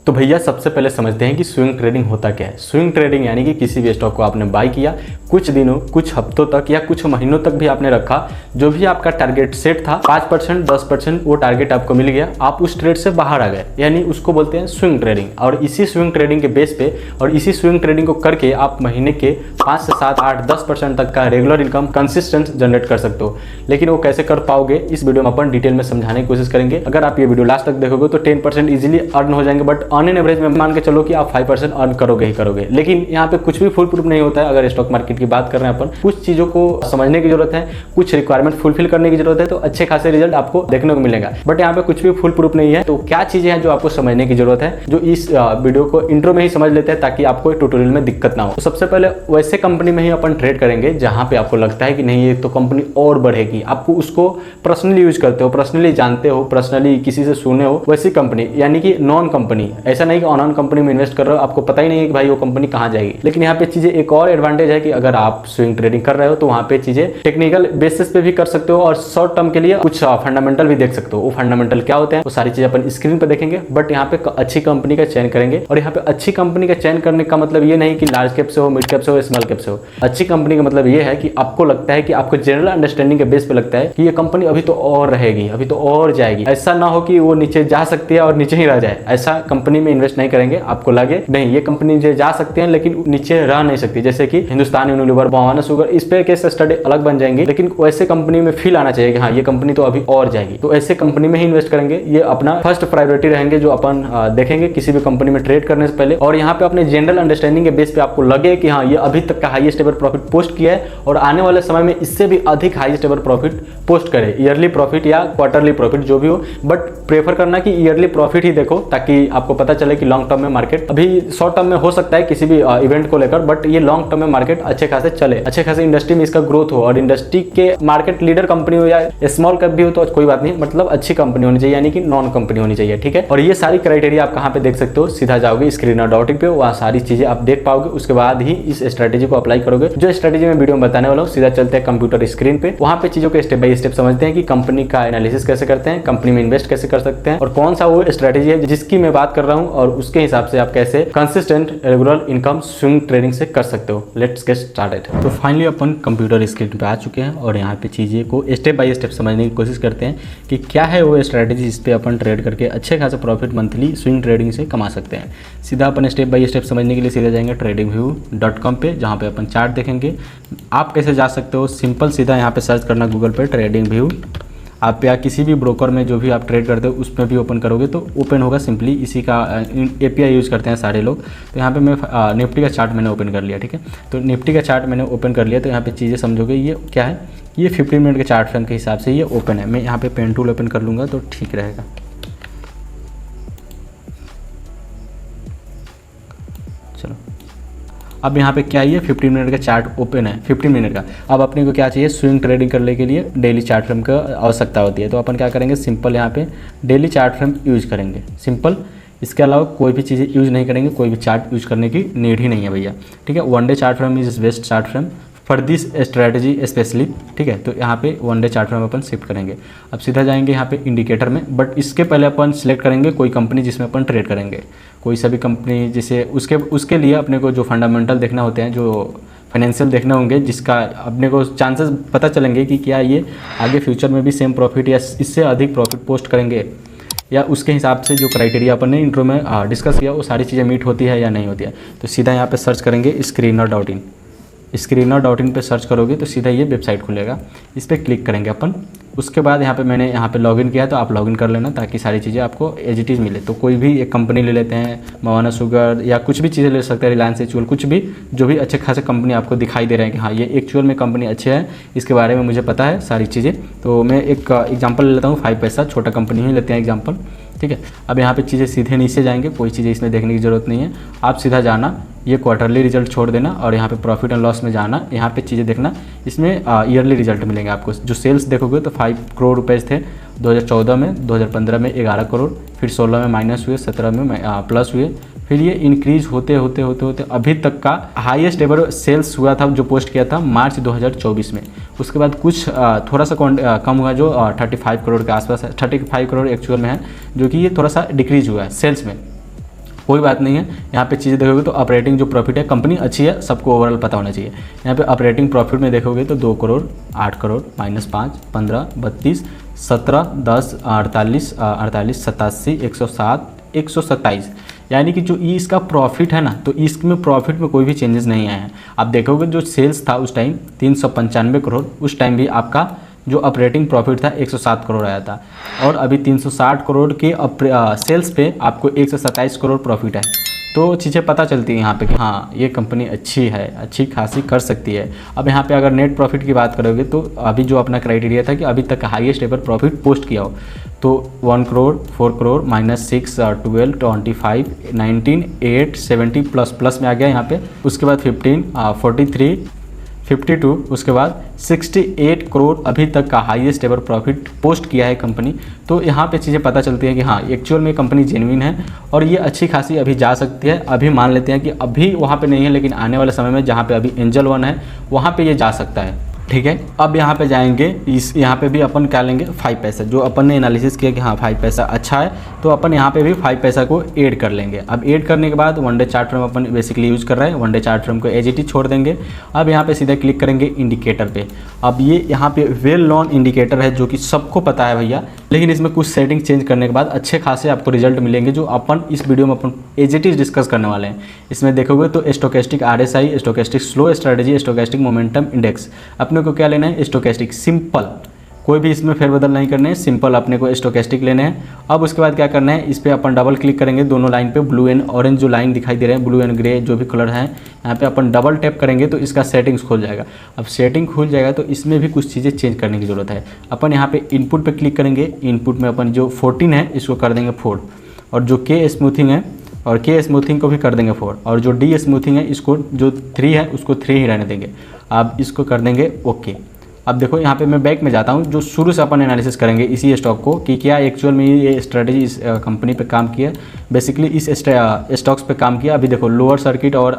तो भैया सबसे पहले समझते हैं कि स्विंग ट्रेडिंग होता क्या है। स्विंग ट्रेडिंग यानी कि किसी भी स्टॉक को आपने बाय किया, कुछ दिनों, कुछ हफ्तों तक या कुछ महीनों तक भी आपने रखा, जो भी आपका टारगेट सेट था 5% 10% वो टारगेट आपको मिल गया, आप उस ट्रेड से बाहर आ गए, यानी उसको बोलते हैं स्विंग ट्रेडिंग। और इसी स्विंग ट्रेडिंग के बेस पे और इसी स्विंग ट्रेडिंग को करके आप महीने के 5 से 7 8 10% तक का रेगुलर इनकम कंसिस्टेंट जनरेट कर सकते हो। लेकिन वो कैसे कर पाओगे इस वीडियो में अपन डिटेल में समझाने की कोशिश करेंगे। अगर आप ये वीडियो लास्ट तक देखोगे तो 10% इजीली अर्न हो जाएंगे, बट ऑन एन एवरेज में मान के चलो कि आप 5% अर्न करोगे ही करोगे। लेकिन यहाँ पे कुछ भी फुल प्रूफ नहीं होता है। अगर स्टॉक मार्केट की बात कर रहे हैं अपन, कुछ चीजों को समझने की जरूरत है, कुछ रिक्वायरमेंट फुलफिल करने की जरूरत है, तो अच्छे खासे रिजल्ट आपको देखने को मिलेगा। बट यहाँ पे कुछ भी फुल प्रूफ नहीं है। तो क्या चीजें हैं जो आपको समझने की जरूरत है, जो इस वीडियो को इंट्रो में ही समझ लेते हैं ताकि आपको ट्यूटोरियल में दिक्कत ना हो। तो सबसे पहले वैसे कंपनी में ही अपन ट्रेड करेंगे जहां पे आपको लगता है कि नहीं ये तो कंपनी और बढ़ेगी, आपको उसको पर्सनली यूज करते हो, पर्सनली जानते हो, पर्सनली किसी से सुने हो, वैसी कंपनी यानी कि नॉन कंपनी। ऐसा नहीं कि ऑन कंपनी में इन्वेस्ट कर रहे हो, आपको पता ही नहीं है कि भाई वो कंपनी कहां जाएगी। लेकिन यहाँ पे चीजें एक और एडवांटेज है कि अगर आप स्विंग ट्रेडिंग कर रहे हो तो वहां पे चीजें टेक्निकल बेसिस पे भी कर सकते हो और शॉर्ट टर्म के लिए कुछ फंडामेंटल भी देख सकते हो। वो फंडामेंटल क्या होते हैं वो सारी चीजें अपन स्क्रीन पे देखेंगे। बट यहाँ पे अच्छी कंपनी का चयन करेंगे। और यहाँ पे अच्छी कंपनी का चयन करने का मतलब ये नहीं कि लार्ज कैप से हो, मिड कैप से हो, स्मॉल कैप से हो। अच्छी कंपनी का मतलब ये है कि आपको लगता है कि आपको जनरल अंडरस्टैंडिंग के बेस पे लगता है कि ये कंपनी अभी तो और रहेगी, अभी तो और जाएगी। ऐसा ना हो कि वो नीचे जा सकती है और नीचे ही रह जाए। ऐसा कंपनी में इन्वेस्ट नहीं करेंगे। आपको लगे नहीं ये कंपनी जो जा सकती है लेकिन नीचे रह नहीं सकती, जैसे कि हिंदुस्तान यूनिलीवर, भवाना शुगर, इस पे केस स्टडी अलग बन जाएंगी। लेकिन वैसे कंपनी में फील आना चाहिए कि हाँ ये कंपनी तो अभी और जाएगी, तो ऐसे कंपनी में ही इन्वेस्ट करेंगे। ये अपना फर्स्ट प्रायोरिटी रहेंगे जो अपन देखेंगे किसी भी कंपनी में ट्रेड करने से पहले। और यहाँ पे अपने जनरल अंडरस्टैंडिंग के बेस पे आपको लगे कि हाँ ये अभी तक का हाईएस्ट एवर प्रॉफिट पोस्ट किया है और आने वाले समय में इससे भी अधिक हाईएस्ट एवर प्रॉफिट पोस्ट करे, ईयरली प्रॉफिट या क्वार्टरली प्रॉफिट जो भी हो। बट प्रेफर करना कि ईयरली प्रॉफिट ही देखो ताकि आपको पता चले कि लॉन्ग टर्म में मार्केट, अभी शॉर्ट टर्म में हो सकता है किसी भी इवेंट को लेकर, बट ये लॉन्ग टर्म में मार्केट अच्छे खासे चले, अच्छे खासे इंडस्ट्री में इसका ग्रोथ हो और इंडस्ट्री के मार्केट लीडर कंपनी हो या स्मॉल कैप भी हो तो कोई बात नहीं, मतलब अच्छी कंपनी होनी चाहिए, यानी कि नॉन कंपनी होनी चाहिए। ठीक है। और ये सारी क्राइटेरिया आप कहाँ पे देख सकते हो, सीधा जाओगे स्क्रीनर.in पे, वहाँ सारी चीजें आप देख पाओगे। उसके बाद ही इस स्ट्रेटेजी को अप्लाई करोगे। जो स्ट्रेटेजी में वीडियो में बताने वाला हूँ, सीधा चलते हैं कंप्यूटर स्क्रीन पे, वहाँ पे चीजों को स्टेप बाय स्टेप समझते हैं कि कंपनी का एनालिसिस कैसे करते हैं, कंपनी में इन्वेस्ट कैसे कर सकते हैं और कौन सा वो स्ट्रेटेजी है जिसकी मैं बात कर रहा हूँ और उसके हिसाब से आप कैसे consistent regular income swing trading से कर सकते हो। Let's get started. तो फाइनली अपन कंप्यूटर स्क्रीन पे आ चुके हैं और यहाँ पे चीजें को स्टेप बाय स्टेप समझने की कोशिश करते हैं कि क्या है वो स्ट्रेटेजी जिस पे अपन ट्रेड करके अच्छे खासा प्रॉफिट मंथली स्विंग ट्रेडिंग से कमा सकते हैं। सीधा अपन स्टेप बाय स्टेप समझने के लिए सीधा जाएंगे tradingview.com पे, जहाँ पे अपन चार्ट देखेंगे। आप कैसे जा सकते हो, सिंपल सीधा यहाँ पे सर्च करना गूगल पे ट्रेडिंग व्यू। आप या किसी भी ब्रोकर में जो भी आप ट्रेड करते हो उसमें भी ओपन करोगे तो ओपन होगा। सिंपली इसी का एपीआई यूज़ करते हैं सारे लोग। तो यहाँ पे मैं निफ्टी का चार्ट मैंने ओपन कर लिया। ठीक है। तो निफ्टी का चार्ट मैंने ओपन कर लिया। तो यहाँ पे चीज़ें समझोगे ये क्या है, ये 15 मिनट के चार्ट फ्रेम के हिसाब से ये ओपन है। मैं यहाँ पे पेन टूल ओपन कर लूँगा तो ठीक रहेगा। चलो अब यहाँ पे क्या है, ये 15 मिनट का चार्ट ओपन है, 15 मिनट का। अब अपने को क्या चाहिए, स्विंग ट्रेडिंग करने के लिए डेली चार्ट फ्रेम का आवश्यकता होती है। तो अपन क्या करेंगे, सिंपल यहाँ पे डेली चार्ट फ्रेम यूज करेंगे, सिंपल। इसके अलावा कोई भी चीज़ें यूज़ नहीं करेंगे, कोई भी चार्ट यूज करने की नीड ही नहीं है भैया। ठीक है। One day chart frame is best chart frame for this strategy specially. ठीक है। तो यहाँ पे वन डे चार्ट फ्रेम अपन शिफ्ट करेंगे। अब सीधा जाएंगे यहाँ पे इंडिकेटर में, बट इसके पहले अपन सिलेक्ट करेंगे कोई कंपनी जिसमें अपन ट्रेड करेंगे, कोई सा भी कंपनी जिसे उसके लिए अपने को जो फंडामेंटल देखना होते हैं, जो फाइनेंशियल देखने होंगे, जिसका अपने को चांसेस पता चलेंगे कि क्या ये आगे फ्यूचर में भी सेम प्रॉफिट या इससे अधिक प्रॉफिट पोस्ट करेंगे, या उसके हिसाब से जो क्राइटेरिया अपन ने इंट्रो में डिस्कस किया वो सारी चीज़ें मीट होती है या नहीं होती है। तो सीधा यहाँ पे सर्च करेंगे स्क्रीनर.in। स्क्रीनर.in पे सर्च करोगे तो सीधा ये वेबसाइट खुलेगा, इस पर क्लिक करेंगे अपन। उसके बाद यहाँ पे मैंने यहाँ पे लॉगिन किया है तो आप लॉगिन कर लेना ताकि सारी चीज़ें आपको एज इट इज़ मिले। तो कोई भी एक कंपनी ले लेते हैं, भवाना शुगर या कुछ भी चीज़ें ले सकते हैं, रिलायंस एक्चुअल, कुछ भी जो भी अच्छे खासे कंपनी आपको दिखाई दे रहे हैं कि हाँ ये एक्चुअल में कंपनी अच्छे है, इसके बारे में मुझे पता है सारी चीज़ें। तो मैं एक एग्जाम्पल ले लेता हूँ, 5 पैसा, छोटा कंपनी ही लेते हैं एग्जाम्पल। ठीक है। अब यहाँ पे चीज़ें सीधे नीचे जाएंगे, कोई चीज़ें इसमें देखने की ज़रूरत नहीं है। आप सीधा जाना, ये क्वार्टरली रिजल्ट छोड़ देना और यहाँ पे प्रॉफिट एंड लॉस में जाना। यहाँ पे चीज़ें देखना, इसमें ईयरली रिजल्ट मिलेंगे आपको। जो सेल्स देखोगे तो 5 करोड़ रुपए थे 2014 में, 2015 में 11 करोड़, फिर 16 में माइनस हुए, 17 में प्लस हुए, फिर ये इंक्रीज होते होते होते होते अभी तक का हाईएस्ट एवर सेल्स हुआ था जो पोस्ट किया था मार्च 2024 में। उसके बाद कुछ थोड़ा सा कम हुआ जो 35 करोड़ के आसपास है, 35 करोड़ एक्चुअल में है, जो कि ये थोड़ा सा डिक्रीज हुआ है सेल्स में। कोई बात नहीं है। यहाँ पे चीज़ें देखोगे तो ऑपरेटिंग जो प्रॉफिट है, कंपनी अच्छी है, सबको ओवरऑल पता होना चाहिए। यहाँ पे ऑपरेटिंग प्रॉफिट में देखोगे तो 2 करोड़, 8 करोड़, -5, 15, 32, 17, 10, 48, 87, 107, 127, यानी कि जो ये इसका प्रॉफिट है ना, तो इसमें प्रॉफिट में कोई भी चेंजेस नहीं आए हैं। आप देखोगे जो सेल्स था उस टाइम 395 करोड़, उस टाइम भी आपका जो ऑपरेटिंग प्रॉफिट था 107 करोड़ आया था, और अभी 360 करोड़ के सेल्स पे आपको 127 करोड़ प्रॉफिट है। तो चीज़ें पता चलती है यहाँ पे कि हाँ ये कंपनी अच्छी है, अच्छी खासी कर सकती है। अब यहाँ पे अगर नेट प्रॉफिट की बात करोगे तो अभी जो अपना क्राइटेरिया था कि अभी तक हाईएस्ट एवर प्रॉफिट पोस्ट किया हो, तो 1 करोड़, 4 करोड़, -6, 12, 25, 19, 8, 70 प्लस में आ गया यहाँ पे। उसके बाद 15, 43, 52, उसके बाद 68 करोड़ अभी तक का हाईएस्ट एवर प्रॉफिट पोस्ट किया है कंपनी। तो यहाँ पे चीज़ें पता चलती है कि हाँ एक्चुअल में कंपनी जेन्युइन है और ये अच्छी खासी अभी जा सकती है। अभी मान लेते हैं कि अभी वहाँ पे नहीं है, लेकिन आने वाले समय में जहाँ पे अभी एंजल 1 है वहाँ पे ये जा सकता है, ठीक है। अब यहाँ पे जाएंगे, इस यहाँ पे भी अपन क्या लेंगे 5 पैसा, जो अपन ने एनालिसिस किया कि हाँ 5 पैसा अच्छा है, तो अपन यहाँ पे भी 5 पैसा को ऐड कर लेंगे। अब ऐड करने के बाद वन डे चार्ट फ्रेम अपन बेसिकली यूज़ कर रहे हैं, वन डे चार्ट फ्रेम को एज इट इज छोड़ देंगे। अब यहाँ पे सीधा क्लिक करेंगे इंडिकेटर पे। अब ये यहाँ पे वेल नॉन इंडिकेटर है जो कि सबको पता है भैया, लेकिन इसमें कुछ सेटिंग चेंज करने के बाद अच्छे खासे आपको रिजल्ट मिलेंगे, जो अपन इस वीडियो में अपन एज इट इज डिस्कस करने वाले हैं। इसमें देखोगे तो stochastic RSI, stochastic slow strategy, stochastic momentum index, अपने को क्या लेना है स्टोकेस्टिक सिंपल, कोई भी इसमें फेरबदल नहीं करने हैं, सिंपल अपने को स्टोकेस्टिक लेने हैं। अब उसके बाद क्या करना है, इस पर अपन डबल क्लिक करेंगे, दोनों लाइन पे ब्लू एंड ऑरेंज जो लाइन दिखाई दे रहे हैं, ब्लू एंड ग्रे जो भी कलर है, यहाँ पे अपन डबल टैप करेंगे तो इसका सेटिंग्स खुल जाएगा। अब सेटिंग खुल जाएगा तो इसमें भी कुछ चीज़ें चेंज करने की ज़रूरत है। अपन यहाँ पे इनपुट पे क्लिक करेंगे, इनपुट में अपन जो 14 है इसको कर देंगे 4, और जो के स्मूथिंग है और के स्मूथिंग को भी कर देंगे 4, और जो डी स्मूथिंग है इसको जो 3 है उसको 3 ही रहने देंगे। अब इसको कर देंगे ओके। अब देखो यहाँ पे मैं बैक में जाता हूँ, जो शुरू से अपन एनालिसिस करेंगे इसी स्टॉक को कि क्या एक्चुअल में ये स्ट्रेटजी इस कंपनी पे काम किया, बेसिकली इस स्टॉक्स पे काम किया। अभी देखो लोअर सर्किट और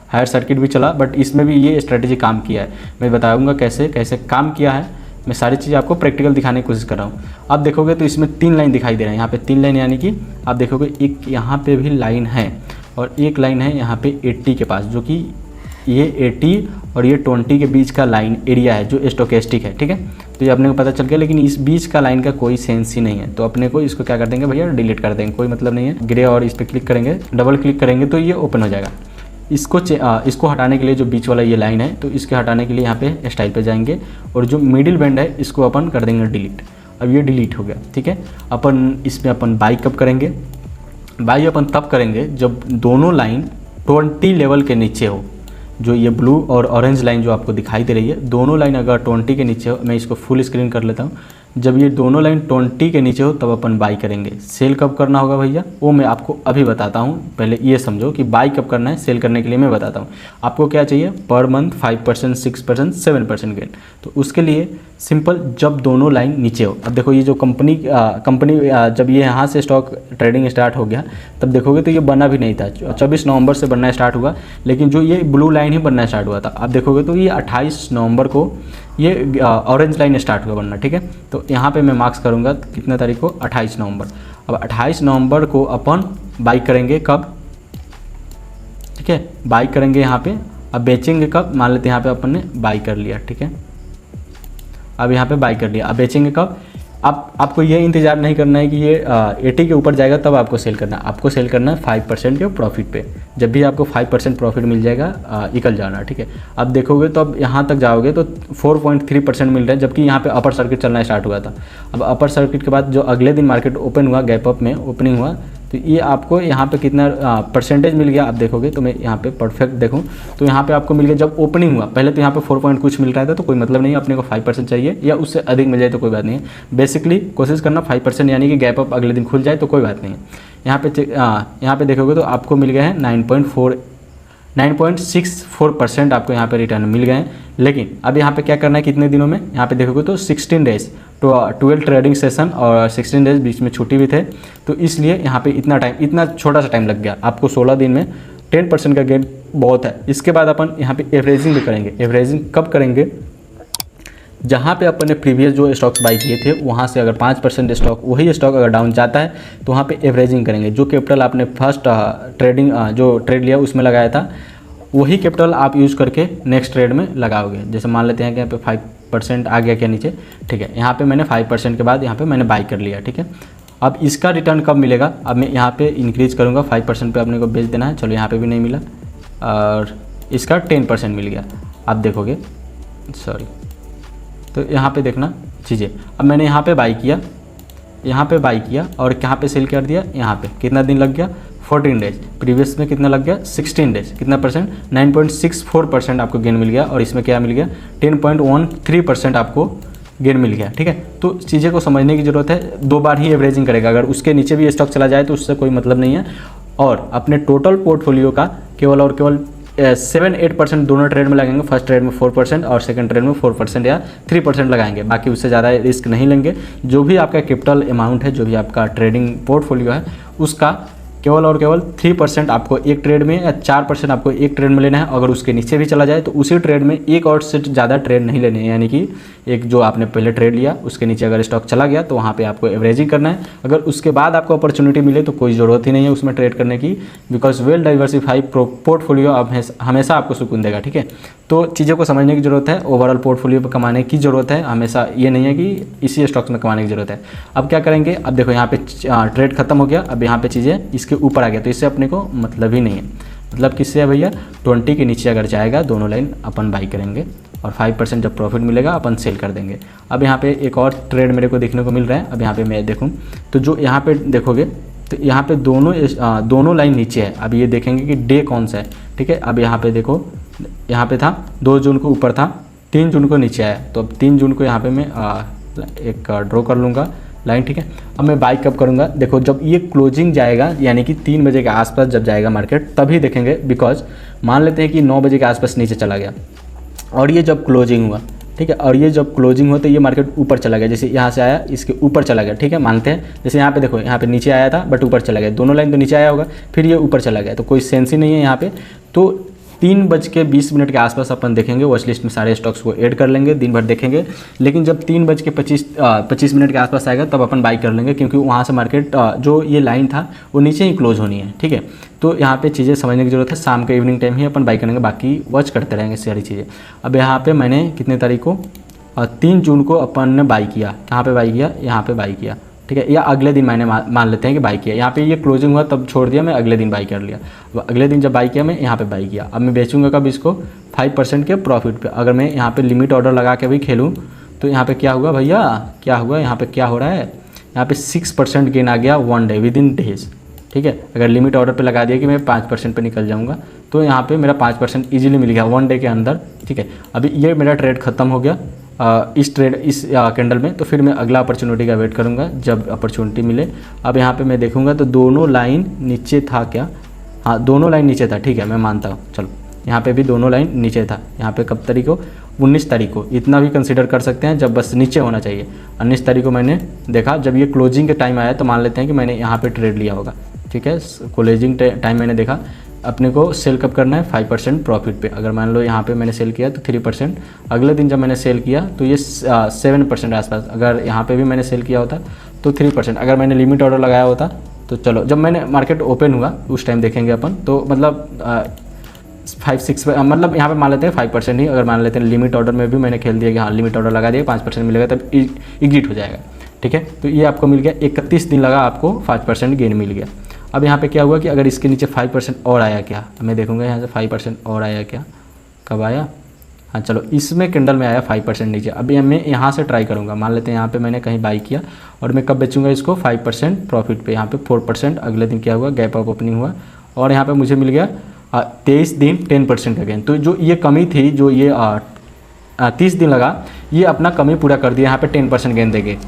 हायर सर्किट भी चला, बट इसमें भी ये स्ट्रेटजी काम किया है। मैं बताऊँगा कैसे कैसे काम किया है, मैं सारी चीज़ आपको प्रैक्टिकल दिखाने की कोशिश कर रहा हूँ। अब देखोगे तो इसमें 3 लाइन दिखाई दे रहे हैं, यहाँ पे 3 लाइन, यानी कि आप देखोगे एक यहाँ पे भी लाइन है और एक लाइन है यहाँ पे 80 के पास, जो कि ये 80 और ये 20 के बीच का लाइन एरिया है जो स्टोकेस्टिक है, ठीक है। तो ये अपने को पता चल गया, लेकिन इस बीच का लाइन का कोई सेंस ही नहीं है, तो अपने को इसको क्या कर देंगे भैया डिलीट कर देंगे, कोई मतलब नहीं है। ग्रे और इस पर क्लिक करेंगे, डबल क्लिक करेंगे तो ये ओपन हो जाएगा। इसको हटाने के लिए जो बीच वाला ये लाइन है, तो इसके हटाने के लिए यहाँ पे स्टाइल पे जाएंगे और जो मिडिल बैंड है इसको अपन कर देंगे डिलीट। अब ये डिलीट हो गया, ठीक है। अपन इसमें अपन बाई कब करेंगे, बाई अपन तब करेंगे जब दोनों लाइन 20 लेवल के नीचे हो। जो ये ब्लू और ऑरेंज लाइन जो आपको दिखाई दे रही है, दोनों लाइन अगर 20 के नीचे हो, मैं इसको फुल स्क्रीन कर लेता हूँ। जब ये दोनों लाइन 20 के नीचे हो तब अपन बाई करेंगे। सेल कब करना होगा भैया वो मैं आपको अभी बताता हूँ, पहले ये समझो कि बाई कब करना है, सेल करने के लिए मैं बताता हूँ। आपको क्या चाहिए, पर मंथ 5%, 6%, 7% गेन। तो उसके लिए सिंपल, जब दोनों लाइन नीचे हो। अब देखो ये जो कंपनी जब ये यहाँ से स्टॉक ट्रेडिंग स्टार्ट हो गया तब देखोगे तो ये बना भी नहीं था, 24 नवंबर से बनना स्टार्ट हुआ, लेकिन जो ये ब्लू लाइन ही बनना स्टार्ट हुआ था। अब देखोगे तो ये 28 नवंबर को ये ऑरेंज लाइन स्टार्ट हुआ बनना, ठीक है। तो यहाँ पे मैं मार्क्स करूँगा कितने तारीख को, 28 नवंबर। अब 28 नवंबर को अपन बाई करेंगे कब, ठीक है, बाई करेंगे यहाँ पे। अब बेचेंगे कब, मान लेते हैं यहाँ पे अपन ने बाई कर लिया, ठीक है। अब यहाँ पे बाई कर लिया, अब बेचेंगे कब। अब आपको ये इंतज़ार नहीं करना है कि ये 80 के ऊपर जाएगा तब आपको सेल करना है, आपको सेल करना है 5% के प्रॉफिट पे। जब भी आपको 5% प्रॉफिट मिल जाएगा निकल जाना, ठीक है। अब देखोगे तो अब यहाँ तक जाओगे तो 4.3% मिल रहा है, जबकि यहाँ पे अपर सर्किट चलना स्टार्ट हुआ था। अब अपर सर्किट के बाद जो अगले दिन मार्केट ओपन हुआ, गैप अप में ओपनिंग हुआ, तो ये आपको यहाँ पे कितना परसेंटेज मिल गया। आप देखोगे तो मैं यहाँ पे परफेक्ट देखूँ तो यहाँ पे आपको मिल गया जब ओपनिंग हुआ। पहले तो यहाँ पे 4 पॉइंट कुछ मिल रहा था, तो कोई मतलब नहीं, अपने को 5% चाहिए या उससे अधिक मिल जाए तो कोई बात नहीं है। बेसिकली कोशिश करना 5%, यानी कि गैप अप अगले दिन खुल जाए तो कोई बात नहीं है। यहाँ पे देखोगे तो आपको मिल गया है 9.64% आपको यहाँ पे रिटर्न मिल गए हैं। लेकिन अब यहाँ पे क्या करना है कितने दिनों में, यहाँ पे देखोगे तो 16 डेज, तो 12 ट्रेडिंग सेशन और 16 डेज बीच में छुट्टी भी थे, तो इसलिए यहाँ पे इतना छोटा सा टाइम लग गया। आपको 16 दिन में 10% का गेन बहुत है। इसके बाद अपन यहाँ पे एवरेजिंग भी करेंगे। एवरेजिंग कब करेंगे, जहाँ पे अपन ने प्रीवियस जो स्टॉक्स बाई किए थे वहाँ से अगर 5% स्टॉक वही स्टॉक अगर डाउन जाता है तो वहाँ पे एवरेजिंग करेंगे। जो कैपिटल आपने फर्स्ट ट्रेडिंग जो ट्रेड लिया उसमें लगाया था वही कैपिटल आप यूज़ करके नेक्स्ट ट्रेड में लगाओगे। जैसे मान लेते हैं कि यहाँ पे 5% आ गया क्या नीचे, ठीक है, यहाँ पे मैंने 5% के बाद यहाँ पे मैंने बाई कर लिया, ठीक है। अब इसका रिटर्न कब मिलेगा, अब मैं यहाँ पे इंक्रीज़ करूँगा 5% पे अपने को बेच देना है। चलो यहाँ पे भी नहीं मिला और इसका 10% मिल गया। आप देखोगे, सॉरी, तो यहाँ पे देखना चीज़ें। अब मैंने यहाँ पे बाई किया, यहाँ पे बाई किया और कहाँ पे सेल कर दिया, यहाँ पे कितना दिन लग गया 14 डेज। प्रीवियस में कितना लग गया 16 डेज। कितना परसेंट 9.64% आपको गेन मिल गया और इसमें क्या मिल गया 10.13% आपको गेन मिल गया, ठीक है। तो चीज़ें को समझने की ज़रूरत है। 2 बार ही एवरेजिंग करेगा, अगर उसके नीचे भी स्टॉक चला जाए तो उससे कोई मतलब नहीं है। और अपने टोटल पोर्टफोलियो का केवल और केवल 7-8% दोनों ट्रेड में लगाएंगे। फर्स्ट ट्रेड में 4% और सेकंड ट्रेड में 4% या 3% लगाएंगे, बाकी उससे ज़्यादा रिस्क नहीं लेंगे। जो भी आपका कैपिटल अमाउंट है, जो भी आपका ट्रेडिंग पोर्टफोलियो है, उसका केवल और केवल 3% आपको एक ट्रेड में या 4% आपको एक ट्रेड में लेना है। अगर उसके नीचे भी चला जाए तो उसी ट्रेड में एक और से ज़्यादा ट्रेड नहीं लेने हैं, यानी कि एक जो आपने पहले ट्रेड लिया उसके नीचे अगर स्टॉक चला गया तो वहाँ पे आपको एवरेजिंग करना है। अगर उसके बाद आपको अपॉर्चुनिटी मिले तो कोई ज़रूरत ही नहीं है उसमें ट्रेड करने की, बिकॉज वेल डाइवर्सिफाई पोर्टफोलियो अब हमेशा आपको सुकून देगा, ठीक है। तो चीज़ों को समझने की ज़रूरत है, ओवरऑल पोर्टफोलियो पर कमाने की ज़रूरत है, हमेशा ये नहीं है कि इसी स्टॉक्स में कमाने की ज़रूरत है। अब क्या करेंगे, अब देखो यहाँ पे ट्रेड खत्म हो गया, अब यहाँ पे चीज़ें इसके ऊपर आ गया तो इससे अपने को मतलब ही नहीं है। मतलब किससे है भैया, 20 के नीचे अगर जाएगा दोनों लाइन अपन बाई करेंगे और 5% जब प्रॉफिट मिलेगा अपन सेल कर देंगे। अब यहाँ पे एक और ट्रेड मेरे को देखने को मिल रहा है। अब यहाँ पे मैं देखूँ तो जो यहाँ पे देखोगे तो यहाँ पे दोनों लाइन नीचे है। अब ये देखेंगे कि डे कौन सा है, ठीक है। अब यहाँ पे देखो, यहाँ पे था 2 जून को ऊपर था, 3 जून को नीचे आया, तो अब 3 जून को यहाँ पे मैं एक ड्रॉ कर लूँगा लाइन, ठीक है। अब मैं बाई कब करूँगा, देखो जब ये क्लोजिंग जाएगा यानी कि 3 बजे के आसपास जब जाएगा मार्केट तभी देखेंगे। बिकॉज मान लेते हैं कि 9 बजे के आसपास नीचे चला गया और ये जब क्लोजिंग हुआ, ठीक है, और ये जब क्लोजिंग हुआ तो ये मार्केट ऊपर चला गया, जैसे यहाँ से आया इसके ऊपर चला गया, ठीक है, मानते हैं। जैसे यहाँ पे देखो, यहाँ पे नीचे आया था बट ऊपर चला गया, दोनों लाइन तो नीचे आया होगा, फिर ये ऊपर चला गया, तो कोई सेंस ही नहीं है यहाँ पे। तो 3:20 के आसपास अपन देखेंगे, वॉच लिस्ट में सारे स्टॉक्स को ऐड कर लेंगे, दिन भर देखेंगे। लेकिन जब 3:25 के आसपास आएगा तब अपन बाई कर लेंगे, क्योंकि वहाँ से मार्केट जो ये लाइन था वो नीचे ही क्लोज होनी है, ठीक है। तो यहाँ पे चीज़ें समझने की जरूरत है, शाम के evening time he upon by करेंगे, बाकी वॉच करते रहेंगे सारी चीज़ें। अब यहाँ पे मैंने कितने तारीख को 3 जून को अपन ने बाई किया, कहाँ पे बाई किया, यहाँ पे बाई किया, ठीक है, या अगले दिन मैंने मान लेते हैं कि बाई किया। यहाँ पे ये क्लोजिंग हुआ तब छोड़ दिया, मैं अगले दिन बाई कर लिया। अगले दिन जब बाई किया मैं यहाँ पे बाई किया। अब मैं बेचूंगा कब इसको 5% के प्रॉफिट पे। अगर मैं यहाँ पे लिमिट ऑर्डर लगा के भी खेलूँ तो यहाँ पे क्या हुआ भैया, क्या हुआ, यहाँ पे क्या हो रहा है, यहाँ पे 6% गेन आ गया 1 डे विदिन डेज, ठीक है। अगर लिमिट ऑर्डर पे लगा दिया कि मैं 5% पे निकल जाऊँगा तो यहाँ पे मेरा 5% ईजिली मिल गया 1 डे के अंदर, ठीक है। अभी ये मेरा ट्रेड खत्म हो गया इस कैंडल में, तो फिर मैं अगला अपॉर्चुनिटी का वेट करूंगा जब अपॉर्चुनिटी मिले। अब यहाँ पे मैं देखूंगा तो दोनों लाइन नीचे था क्या, हाँ दोनों लाइन नीचे था, ठीक है, मैं मानता हूँ। चलो यहाँ पे भी दोनों लाइन नीचे था, यहाँ पे कब तारीख को 19 तारीख को, इतना भी कंसीडर कर सकते हैं जब बस नीचे होना चाहिए। 19 तारीख को मैंने देखा, जब ये क्लोजिंग के टाइम आया तो मान लेते हैं कि मैंने यहाँ पे ट्रेड लिया होगा, ठीक है। क्लोजिंग टाइम मैंने देखा, अपने को सेल कब करना है 5% प्रॉफिट पे। अगर मान लो यहाँ पे मैंने सेल किया तो 3%, अगले दिन जब मैंने सेल किया तो ये 7% आसपास। अगर यहाँ पे भी मैंने सेल किया होता तो 3%। अगर मैंने लिमिट ऑर्डर लगाया होता तो चलो जब मैंने मार्केट ओपन हुआ उस टाइम देखेंगे अपन, तो मतलब 5-6 मतलब यहाँ पे मान लेते हैं 5% ही। अगर मान लेते हैं लिमिट ऑर्डर में भी मैंने खेल दिया कि हाँ लिमिट ऑर्डर लगा दिया 5% मिलेगा तब एग्जिट हो जाएगा, ठीक है। तो ये आपको मिल गया, 31 दिन लगा आपको 5% गेन मिल गया। अब यहाँ पे क्या हुआ कि अगर इसके नीचे 5% और आया क्या, मैं देखूंगा यहाँ से 5% और आया क्या, कब आया, हाँ चलो इसमें कैंडल में आया 5% नीचे। अभी मैं यहाँ से ट्राई करूँगा, मान लेते हैं यहाँ पे मैंने कहीं बाई किया और मैं कब बेचूंगा इसको 5% प्रॉफिट पे। यहाँ पे 4%, अगले दिन क्या हुआ गैप अप ओपनिंग हुआ और यहाँ पे मुझे मिल गया 23 दिन 10% का गेन। तो जो ये कमी थी, जो ये 30 दिन लगा, ये अपना कमी पूरा कर दिया, यहाँ पे 10% गेन देंगे,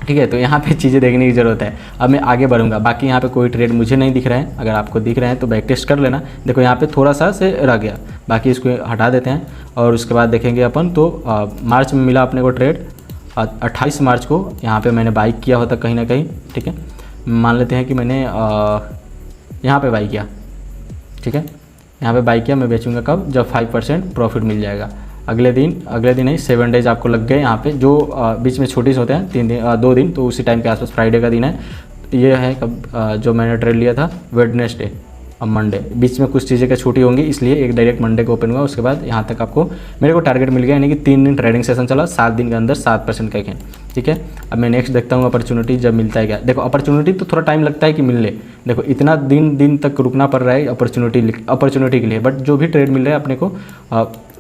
ठीक है। तो यहाँ पे चीज़ें देखने की ज़रूरत है। अब मैं आगे बढ़ूँगा, बाकी यहाँ पे कोई ट्रेड मुझे नहीं दिख रहा है, अगर आपको दिख रहे हैं तो बैक टेस्ट कर लेना। देखो यहाँ पे थोड़ा सा से रह गया, बाकी इसको हटा देते हैं और उसके बाद देखेंगे अपन। तो मार्च में मिला अपने को ट्रेड 28 मार्च को, यहाँ पे मैंने बाई किया होता कहीं ना कहीं, ठीक है। मान लेते हैं कि मैंने यहाँ पे बाई किया, ठीक है, यहाँ पे बाई किया। मैं बेचूंगा कब, जब 5% प्रॉफिट मिल जाएगा। अगले दिन नहीं 7 डेज आपको लग गए यहाँ पे, जो बीच में छुट्टी होते हैं 3 दिन 2 दिन, तो उसी टाइम के आसपास फ्राइडे का दिन है। ये है कब जो मैंने ट्रेड लिया था वेडनेसडे, अब मंडे, बीच में कुछ चीज़ें का छुट्टी होंगी इसलिए एक डायरेक्ट मंडे को ओपन हुआ। उसके बाद यहाँ तक आपको मेरे को टारगेट मिल गया, यानी कि 3 दिन ट्रेडिंग सेशन चला, 7 दिन के अंदर 7% का गेन। ठीक है, अब मैं नेक्स्ट देखता हूँ अपॉर्चुनिटी जब मिलता है क्या। देखो अपॉर्चुनिटी तो थोड़ा टाइम लगता है कि मिलने, देखो इतना दिन तक रुकना पड़ रहा है अपॉर्चुनिटी के लिए, बट जो भी ट्रेड मिल रहा है अपने को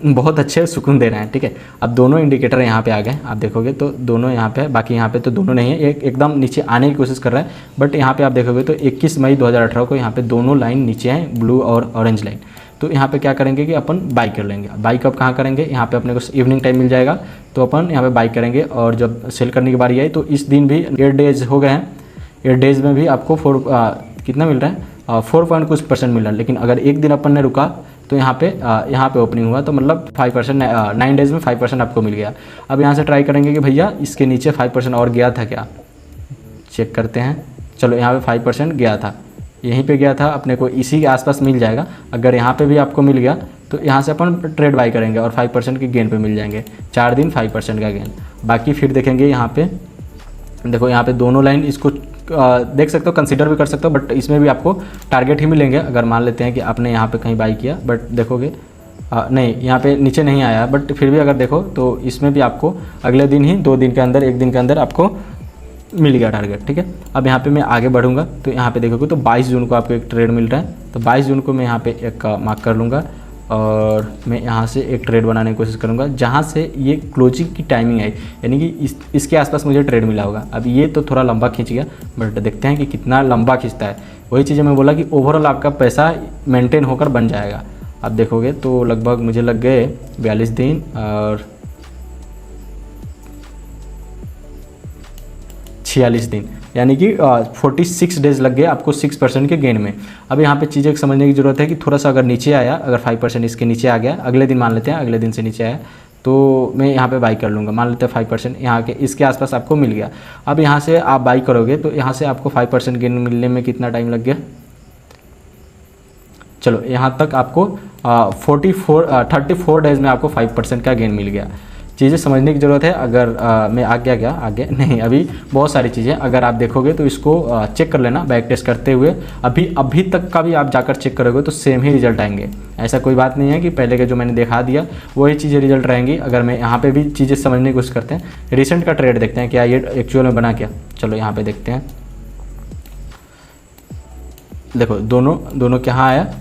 बहुत अच्छे सुकून दे रहे हैं। ठीक है, अब दोनों इंडिकेटर यहाँ पे आ गए, आप देखोगे तो दोनों यहाँ पे है, बाकी यहाँ पे तो दोनों नहीं है, एक एकदम नीचे आने की कोशिश कर रहा है, बट यहाँ पे आप देखोगे तो 21 मई 2018 को यहाँ पे दोनों लाइन नीचे हैं, ब्लू और ऑरेंज लाइन। तो यहाँ पे क्या करेंगे कि अपन बाई कर लेंगे। बाई कब कहाँ करेंगे, यहाँ पे अपने को इवनिंग टाइम मिल जाएगा तो अपन यहाँ पे बाई करेंगे, और जब सेल करने की बारी आई तो इस दिन भी 8 डेज हो गए हैं, 8 डेज में भी आपको कितना मिल रहा है 4% मिल रहा है। लेकिन अगर एक दिन अपन ने रुका तो यहाँ पे ओपनिंग हुआ तो मतलब 5% 9 डेज़ में 5% आपको मिल गया। अब यहाँ से ट्राई करेंगे कि भैया इसके नीचे 5% और गया था क्या, चेक करते हैं। चलो यहाँ पे 5% गया था, यहीं पे गया था, अपने को इसी के आसपास मिल जाएगा। अगर यहाँ पे भी आपको मिल गया तो यहाँ से अपन ट्रेड बाई करेंगे और 5% के गेन पे मिल जाएंगे, 4 दिन 5% का गेन। बाकी फिर देखेंगे यहाँ पे, देखो यहाँ पे दोनों लाइन, इसको देख सकते हो, कंसीडर भी कर सकते हो, बट इसमें भी आपको टारगेट ही मिलेंगे। अगर मान लेते हैं कि आपने यहाँ पे कहीं बाई किया, बट देखोगे नहीं यहाँ पे नीचे नहीं आया, बट फिर भी अगर देखो तो इसमें भी आपको अगले दिन ही 2 दिन के अंदर, 1 दिन के अंदर आपको मिल गया टारगेट। ठीक है, अब यहाँ पे मैं आगे बढ़ूँगा तो यहाँ पे देखोगे तो 22 जून को आपको एक ट्रेड मिल रहा है, तो 22 जून को मैं यहाँ पे एक मार्क कर लूँगा और मैं यहाँ से एक ट्रेड बनाने की कोशिश करूँगा जहाँ से ये क्लोजिंग की टाइमिंग है, यानी कि इसके आसपास मुझे ट्रेड मिला होगा। अब ये तो थोड़ा लंबा खींच गया, बट देखते हैं कि कितना लंबा खींचता है। वही चीज़ें मैं बोला कि ओवरऑल आपका पैसा मेंटेन होकर बन जाएगा। आप देखोगे तो लगभग मुझे लग गए 42 दिन और 46 दिन, यानी कि 46 डेज़ लग गए आपको 6% के गेन में। अब यहाँ पे चीज़ें समझने की ज़रूरत है कि थोड़ा सा अगर नीचे आया, अगर 5% इसके नीचे आ गया, अगले दिन मान लेते हैं अगले दिन से नीचे आया तो मैं यहाँ पे बाई कर लूँगा। मान लेते हैं 5% यहाँ के इसके आसपास आपको मिल गया। अब यहाँ से आप बाई करोगे तो यहाँ से आपको 5% गेन मिलने में कितना टाइम लग गया, चलो यहाँ तक आपको 34 डेज़ में आपको 5% का गेन मिल गया। चीज़ें समझने की ज़रूरत है। अगर मैं आगे नहीं, अभी बहुत सारी चीज़ें अगर आप देखोगे तो इसको चेक कर लेना बैक टेस्ट करते हुए। अभी तक का भी आप जाकर चेक करोगे तो सेम ही रिजल्ट आएंगे। ऐसा कोई बात नहीं है कि पहले के जो मैंने दिखा दिया वही चीज़ें रिजल्ट रहेंगी। अगर मैं यहाँ पे भी चीज़ें समझने की कोशिश करते हैं, रिसेंट का ट्रेड देखते हैं क्या ये एक्चुअल में बना क्या। चलो यहाँ पर देखते हैं, देखो दोनों कहाँ आया।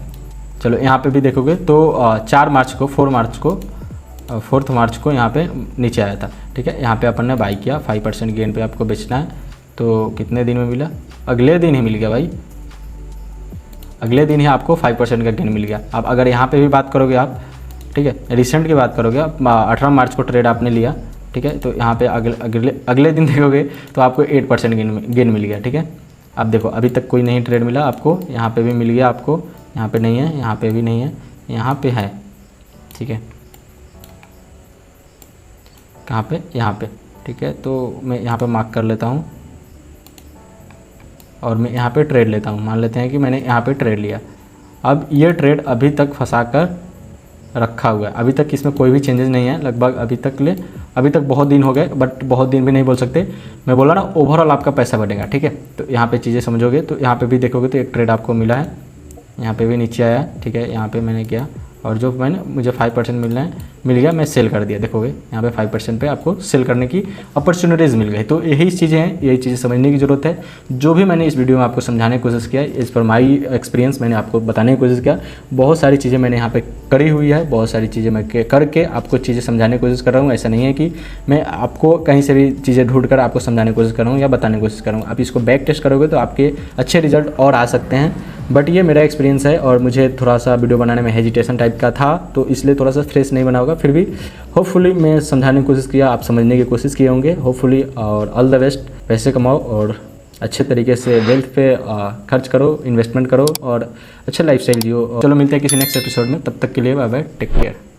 चलो यहाँ पे भी देखोगे तो 4 मार्च को यहाँ पे नीचे आया था। ठीक है, यहाँ पे अपन ने बाई किया, 5% गेन पे आपको बेचना है। तो कितने दिन में मिला, अगले दिन ही मिल गया भाई, अगले दिन ही आपको 5% का गेन मिल गया। अब अगर यहाँ पे भी बात करोगे आप, ठीक है, रिसेंट की बात करोगे आप, 18 मार्च को ट्रेड आपने लिया, ठीक है, तो यहाँ पे अगले दिन देखोगे तो आपको 8% गेन मिल गया। ठीक है, अब देखो अभी तक कोई नहीं ट्रेड मिला आपको, यहाँ पे भी मिल गया आपको, यहाँ पे नहीं है, यहाँ पे भी नहीं है, यहाँ पे है। ठीक है, कहाँ पे, यहाँ पे। ठीक है, तो मैं यहाँ पे मार्क कर लेता हूँ और मैं यहाँ पे ट्रेड लेता हूँ। मान लेते हैं कि मैंने यहाँ पे ट्रेड लिया। अब ये ट्रेड अभी तक फंसा कर रखा हुआ है, अभी तक इसमें कोई भी चेंजेस नहीं है। लगभग अभी तक बहुत दिन हो गए, बट बहुत दिन भी नहीं बोल सकते, मैं बोला ना ओवरऑल आपका पैसा बढ़ेगा। ठीक है, तो यहाँ पे चीज़ें समझोगे तो यहाँ पे भी देखोगे तो एक ट्रेड आपको मिला है, यहाँ पे भी नीचे आया। ठीक है, यहाँ पे मैंने किया और जो मुझे 5% मिल गया, मैं सेल कर दिया। देखोगे यहाँ पे 5% पे आपको सेल करने की अपॉर्चुनिटीज़ मिल गई। तो यही चीज़ें हैं, यही चीज़ें समझने की ज़रूरत है। जो भी मैंने इस वीडियो में आपको समझाने की कोशिश किया, इस पर माई एक्सपीरियंस मैंने आपको बताने की कोशिश किया। बहुत सारी चीज़ें मैंने यहाँ पे करी हुई है, बहुत सारी चीज़ें मैं करके आपको चीज़ें समझाने की कोशिश कर रहा हूँ। ऐसा नहीं है कि मैं आपको कहीं से भी चीज़ें ढूंढ कर आपको समझाने की कोशिश कर रहा हूँ या बताने की कोशिश कर रहा हूँ। आप इसको बैक टेस्ट करोगे तो आपके अच्छे रिजल्ट और आ सकते हैं। बट ये मेरा एक्सपीरियंस है और मुझे थोड़ा सा वीडियो बनाने में हेजिटेशन टाइप का था, तो इसलिए थोड़ा सा फ्रेश नहीं बना होगा। फिर भी होपफुली मैं समझाने की कोशिश किया, आप समझने की कोशिश किए होंगे होपफुली। और ऑल द बेस्ट, पैसे कमाओ और अच्छे तरीके से वेल्थ पे खर्च करो, इन्वेस्टमेंट करो और अच्छा लाइफस्टाइल जियो। चलो मिलते हैं किसी नेक्स्ट एपिसोड में, तब तक के लिए बाय बाय, टेक केयर।